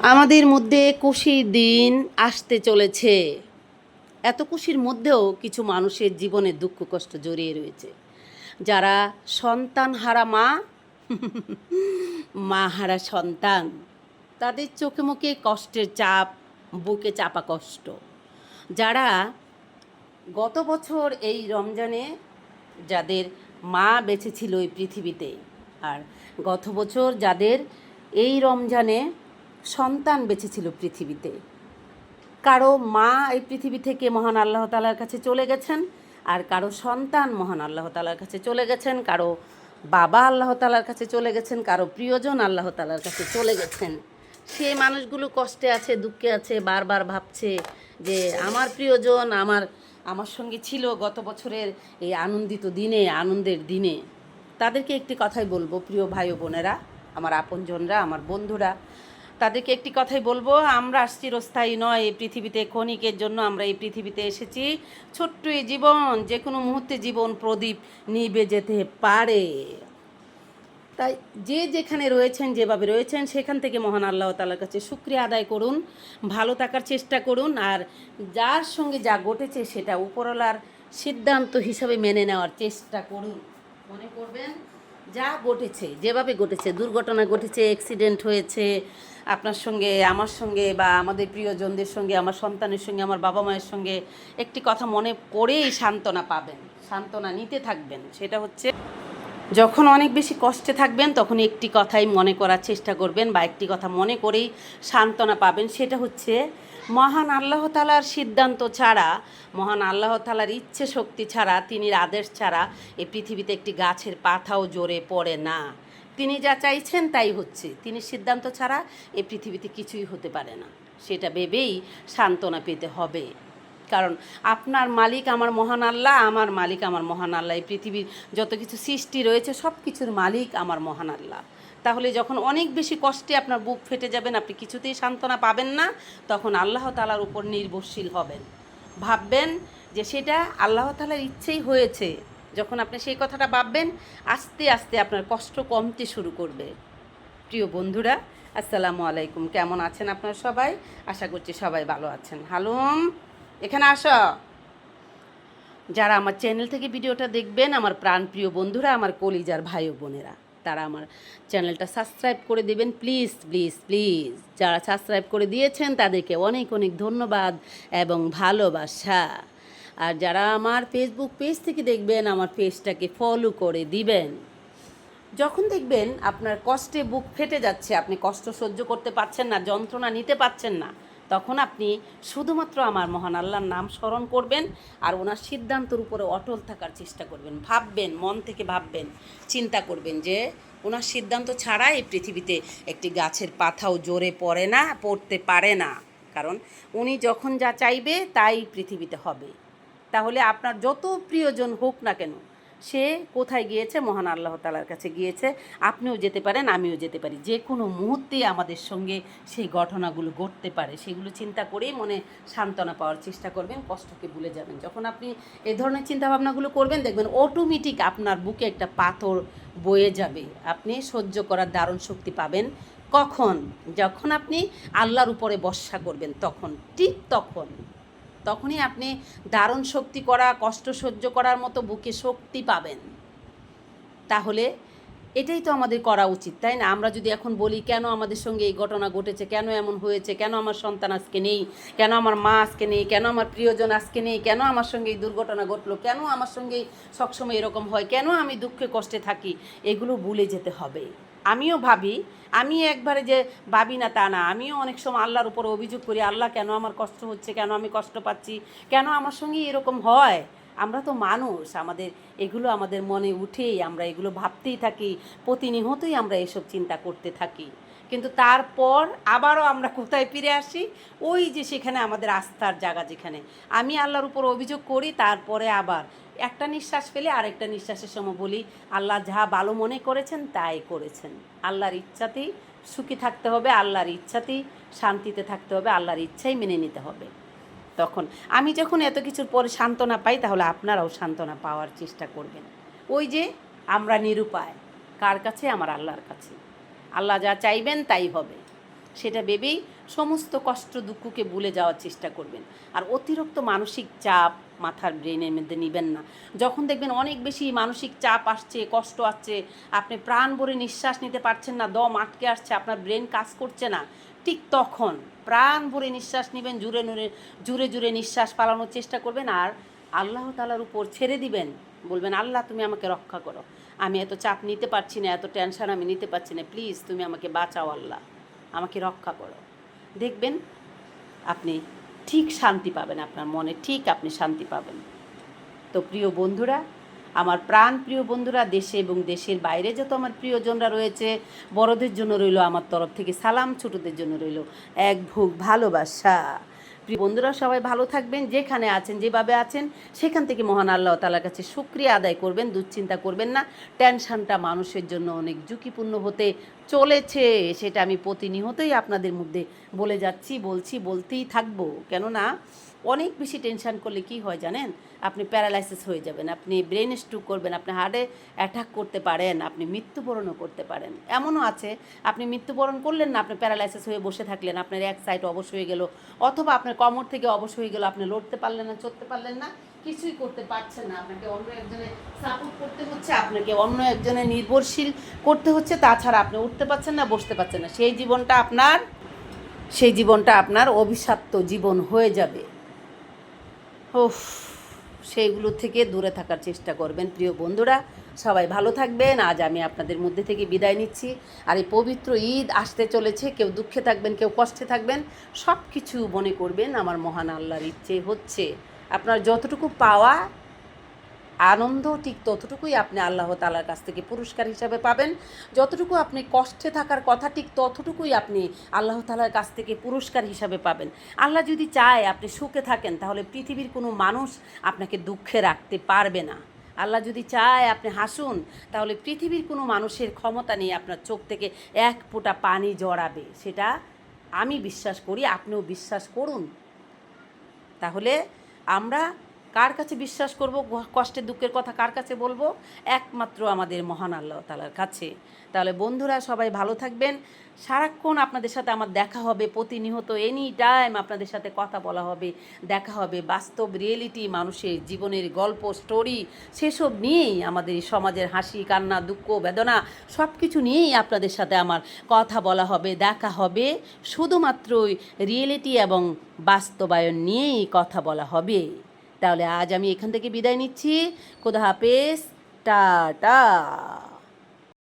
আমাদের মধ্যে খুশির দিন আসতে চলেছে। এত খুশির মধ্যেও কিছু মানুষের জীবনে দুঃখ কষ্ট জড়িয়ে রয়েছে। যারা সন্তান হারা মা, মা হারা সন্তান, তাদের চোখে মুখে কষ্টের চাপ, বুকে চাপা কষ্ট। যারা গত বছর এই রমজানে যাদের মা বেঁচে ছিল এই পৃথিবীতে, আর গত বছর যাদের এই রমজানে সন্তান বেঁচে ছিল পৃথিবীতে, কারো মা এই পৃথিবী থেকে মহান আল্লাহ তাআলার কাছে চলে গেছেন, আর কারো সন্তান মহান আল্লাহ তাআলার কাছে চলে গেছেন, কারো বাবা আল্লাহ তাআলার কাছে চলে গেছেন, কারো প্রিয়জন আল্লাহ তাআলার কাছে চলে গেছেন। সে মানুষগুলো কষ্টে আছে, দুঃখে আছে, বারবার ভাবছে যে আমার প্রিয়জন আমার সঙ্গে ছিল গত বছরের এই আনন্দিত দিনে, আনন্দের দিনে। তাদেরকে একটি কথাই বলবো, প্রিয় ভাই ও বোনেরা, আমার আপনজনরা, আমার বন্ধুরা, তাদেরকে একটি কথাই বলবো, আমরা চিরস্থায়ী নয় এই পৃথিবীতে, ক্ষণিকের জন্য আমরা এই পৃথিবীতে এসেছি। ছোট্ট এই জীবন, যে কোনো মুহূর্তে জীবন প্রদীপ নিভে যেতে পারে। তাই যে যেখানে রয়েছেন, যেভাবে রয়েছেন, সেখান থেকে মহান আল্লাহ তাআলার কাছে শুকরিয়া আদায় করুন, ভালো থাকার চেষ্টা করুন, আর যার সঙ্গে যা ঘটেছে সেটা উপরওয়ালার সিদ্ধান্ত হিসাবে মেনে নেওয়ার চেষ্টা করুন। মনে করবেন যা ঘটেছে, যেভাবে ঘটেছে, দুর্ঘটনা ঘটেছে, অ্যাক্সিডেন্ট হয়েছে আপনার সঙ্গে, আমার সঙ্গে, বা আমাদের প্রিয়জনদের সঙ্গে, আমার সন্তানের সঙ্গে, আমার বাবা মায়ের সঙ্গে, একটি কথা মনে করেই সান্ত্বনা পাবেন, সান্ত্বনা নিতে থাকবেন। সেটা হচ্ছে, যখন অনেক বেশি কষ্টে থাকবেন তখন একটি কথাই মনে করার চেষ্টা করবেন, বা একটি কথা মনে করেই সান্ত্বনা পাবেন। সেটা হচ্ছে, মহান আল্লাহ তাআলার সিদ্ধান্ত ছাড়া, মহান আল্লাহ তাআলার ইচ্ছে শক্তি ছাড়া, তিনির আদেশ ছাড়া এই পৃথিবীতে একটি গাছের পাতাও জ্বরে পড়ে না। তিনি যা চাইছেন তাই হচ্ছে। তিনি সিদ্ধান্ত ছাড়া এই পৃথিবীতে কিছুই হতে পারে না। সেটা ভেবেই সান্ত্বনা পেতে হবে। কারণ আপনার মালিক আমার মহান আল্লাহ, আমার মালিক আমার মহান আল্লাহ। এই পৃথিবীর যত কিছু সৃষ্টি রয়েছে সব কিছুর মালিক আমার মহান আল্লাহ। তাহলে যখন অনেক বেশি কষ্টে আপনার বুক ফেটে যাবেন, আপনি কিছুতেই সান্ত্বনা পাবেন না, তখন আল্লাহ তাআলার উপর নির্ভরশীল হবেন, ভাববেন যে সেটা আল্লাহ তাআলার ইচ্ছেই হয়েছে। যখন আপনি সেই কথাটা ভাববেন, আস্তে আস্তে আপনার কষ্ট কমতে শুরু করবে। প্রিয় বন্ধুরা, আসসালামু আলাইকুম। কেমন আছেন আপনারা সবাই? আশা করছি সবাই ভালো আছেন। হালুম, এখানে আসো। যারা আমার চ্যানেল থেকে ভিডিওটা দেখবেন, আমার প্রাণপ্রিয় বন্ধুরা, আমার কলিজার ভাই ও বোনেরা, তারা আমার চ্যানেলটা সাবস্ক্রাইব করে দেবেন প্লিজ প্লিজ প্লিজ। যারা সাবস্ক্রাইব করে দিয়েছেন তাদেরকে অনেক অনেক ধন্যবাদ এবং ভালোবাসা। আর যারা আমার ফেসবুক পেজ থেকে দেখবেন, আমার পেজটাকে ফলো করে দিবেন। যখন দেখবেন আপনার কষ্টে বুক ফেটে যাচ্ছে, আপনি কষ্ট সহ্য করতে পারছেন না, যন্ত্রণা নিতে পারছেন না, তখন আপনি শুধুমাত্র আমার মহান আল্লাহর নাম স্মরণ করবেন, আর ওনার সিদ্ধান্তের উপরে অটল থাকার চেষ্টা করবেন। ভাববেন, মন থেকে ভাববেন, চিন্তা করবেন যে ওনার সিদ্ধান্ত ছাড়া এই পৃথিবীতে একটি গাছের পাতাও জোরে পড়ে না, পড়তে পারে না। কারণ উনি যখন যা চাইবে তাই পৃথিবীতে হবে। তাহলে আপনার যত প্রিয়জন হোক না কেন, সে কোথায় গিয়েছে? মহান আল্লাহ তাআলার কাছে গিয়েছে। আপনিও যেতে পারেন, আমিও যেতে পারি। যে কোনো মুহূর্তেই আমাদের সঙ্গে সেই ঘটনাগুলো ঘটতে পারে। সেগুলো চিন্তা করেই মনে সান্ত্বনা পাওয়ার চেষ্টা করবেন, কষ্টকে ভুলে যাবেন। যখন আপনি এ ধরনের চিন্তাভাবনাগুলো করবেন, দেখবেন অটোমেটিক আপনার বুকে একটা পাথর বয়ে যাবে। আপনি সহ্য করার দারুণ শক্তি পাবেন। কখন? যখন আপনি আল্লাহর উপরে ভরসা করবেন, তখন, ঠিক তখনই আপনি দারুণ শক্তি করা, কষ্ট সহ্য করার মতো বুকে শক্তি পাবেন। তাহলে এটাই তো আমাদের করা উচিত, তাই না? আমরা যদি এখন বলি কেন আমাদের সঙ্গে এই ঘটনা ঘটেছে, কেন এমন হয়েছে, কেন আমার সন্তান আজকে নেই, কেন আমার মা আজকে নেই, কেন আমার প্রিয়জন আজকে নেই, কেন আমার সঙ্গে এই দুর্ঘটনা ঘটলো, কেন আমার সঙ্গে সবসময় এরকম হয়, কেন আমি দুঃখে কষ্টে থাকি, এগুলো ভুলে যেতে হবে। আমিও ভাবি, আমি একবারে যে ভাবি না তা না, আমিও অনেক সময় আল্লাহর উপর অভিযোগ করি, আল্লাহ কেন আমার কষ্ট হচ্ছে, কেন আমি কষ্ট পাচ্ছি, কেন আমার সঙ্গে এরকম হয়। আমরা তো মানুষ, এগুলো আমাদের মনে উঠেই আমরা এগুলো ভাবতেই থাকি, প্রতিনিয়তই আমরা এসব চিন্তা করতে থাকি। কিন্তু তারপর আবারও আমরা কোথায় ফিরে আসি? ওই যে সেখানে আমাদের আস্থার জায়গা, যেখানে আমি আল্লাহর উপর অভিযোগ করি, তারপরে আবার একটা নিঃশ্বাস ফেলে আরেকটা নিঃশ্বাসের সময় বলি, আল্লাহ যা ভালো মনে করেছেন তাই করেছেন। আল্লাহর ইচ্ছাতেই সুখী থাকতে হবে, আল্লাহর ইচ্ছাতেই শান্তিতে থাকতে হবে, আল্লাহর ইচ্ছাই মেনে নিতে হবে। তখন আমি যখন এত কিছুর পরে সান্ত্বনা পাই, তাহলে আপনারাও সান্ত্বনা পাওয়ার চেষ্টা করবেন। ওই যে আমরা নিরুপায়, কার কাছে? আমার আল্লাহর কাছে। আল্লাহ যা চাইবেন তাই হবে। সেটা ভেবেই সমস্ত কষ্ট দুঃখকে ভুলে যাওয়ার চেষ্টা করবেন। আর অতিরিক্ত মানসিক চাপ মাথার ব্রেনের মধ্যে নেবেন না। যখন দেখবেন অনেক বেশি মানসিক চাপ আসছে, কষ্ট আসছে, আপনি প্রাণ ভরে নিঃশ্বাস নিতে পারছেন না, দম আটকে আসছে, আপনার ব্রেন কাজ করছে না, ঠিক তখন প্রাণ ভরে নিঃশ্বাস নেবেন, জুড়ে জুড়ে নিঃশ্বাস পালানোর চেষ্টা করবেন আর আল্লাহ তাআলার উপর ছেড়ে দিবেন। বলবেন, আল্লাহ তুমি আমাকে রক্ষা করো, আমি এত চাপ নিতে পারছি না, এত টেনশন আমি নিতে পারছি না, প্লিজ তুমি আমাকে বাঁচাও, আল্লাহ আমাকে রক্ষা করো। দেখবেন আপনি ঠিক শান্তি পাবেন, আপনার মনে ঠিক আপনি শান্তি পাবেন। তো প্রিয় বন্ধুরা, আমার প্রাণ প্রিয় বন্ধুরা, দেশে এবং দেশের বাইরে যত আমার প্রিয়জনরা রয়েছে, বড়দের জন্য রইল আমার তরফ থেকে সালাম, ছোটদের জন্য রইল এক ভুগ ভালোবাসা। প্রিয় বন্ধুরা, সবাই ভালো থাকবেন, যেখানে আছেন যেভাবে আছেন সেখান থেকে মহান আল্লাহ তাআলার কাছে শুকরিয়া আদায় করবেন, দুশ্চিন্তা করবেন না। টেনশনটা মানুষের জন্য অনেক ঝুঁকিপূর্ণ হতে চলেছে, সেটা আমি প্রতিনিয়তই আপনাদের মধ্যে বলে যাচ্ছি, বলতেই থাকবো। কেননা অনেক বেশি টেনশন করলে কি হয় জানেন, আপনি প্যারালাইসিস হয়ে যাবেন, আপনি ব্রেন স্ট্রোক করবেন, আপনি হার্টে অ্যাটাক করতে পারেন, আপনি মৃত্যুবরণও করতে পারেন। এমনও আছে আপনি মৃত্যুবরণ করলেন না, আপনি প্যারালাইসিস হয়ে বসে থাকলেন, আপনার এক সাইড অবশ হয়ে গেল, অথবা আপনার কোমর থেকে অবশ হয়ে গেল, আপনি লড়তে পারলেন না, চলতে পারলেন না, কিছুই করতে পারছেন না, আপনাকে অন্য একজনের সাপোর্ট করতে হচ্ছে, আপনাকে অন্য একজনের নির্ভরশীল করতে হচ্ছে, তাছাড়া আপনি উঠতে পারছেন না, বসতে পারছেন না, সেই জীবনটা আপনার অভিশপ্ত জীবন হয়ে যাবে। ওফ, সেইগুলো থেকে দূরে থাকার চেষ্টা করবেন প্রিয় বন্ধুরা। সবাই ভালো থাকবেন। আজ আমি আপনাদের মধ্যে থেকে বিদায় নিচ্ছি। আর এই পবিত্র ঈদ আসতে চলেছে, কেউ দুঃখে থাকবেন, কেউ কষ্টে থাকবেন, সব কিছু মনে করবেন আমার মহান আল্লাহর ইচ্ছে হচ্ছে আপনার যতটুকু পাওয়া আনন্দ ঠিক ততটুকুই আপনি আল্লাহ তাআলার কাছ থেকে পুরস্কার হিসাবে পাবেন। যতটুকু আপনি কষ্টে থাকার কথা ঠিক ততটুকুই আপনি আল্লাহ তাআলার কাছ থেকে পুরস্কার হিসাবে পাবেন। আল্লাহ যদি চায় আপনি সুখে থাকেন, তাহলে পৃথিবীর কোনো মানুষ আপনাকে দুঃখে রাখতে পারবে না। আল্লাহ যদি চায় আপনি হাসুন, তাহলে পৃথিবীর কোনো মানুষের ক্ষমতা নেই আপনার চোখ থেকে এক ফোঁটা পানি জড়াবে। সেটা আমি বিশ্বাস করি, আপনিও বিশ্বাস করুন। তাহলে আমরা কার কাছে বিশ্বাস করব, কষ্টের দুঃখের কথা কার কাছে বলবো? একমাত্র আমাদের মহান আল্লাহ তাআলার কাছে। তাহলে বন্ধুরা, সবাই ভালো থাকবেন। সারাক্ষণ আপনাদের সাথে আমার দেখা হবে, প্রতিনিয়ত এনি টাইম আপনাদের সাথে কথা বলা হবে, দেখা হবে, বাস্তব রিয়েলিটি, মানুষের জীবনের গল্প, স্টোরি, সেসব নিয়েই আমাদের এই সমাজের হাসি কান্না দুঃখ বেদনা সব কিছু নিয়েই আপনাদের সাথে আমার কথা বলা হবে, দেখা হবে। শুধুমাত্রই রিয়েলিটি এবং বাস্তবায়ন নিয়েই কথা বলা হবে। তাহলে আজ আমি এখান থেকে বিদায় নিচ্ছি। খোদা হাফেজ, টাটা।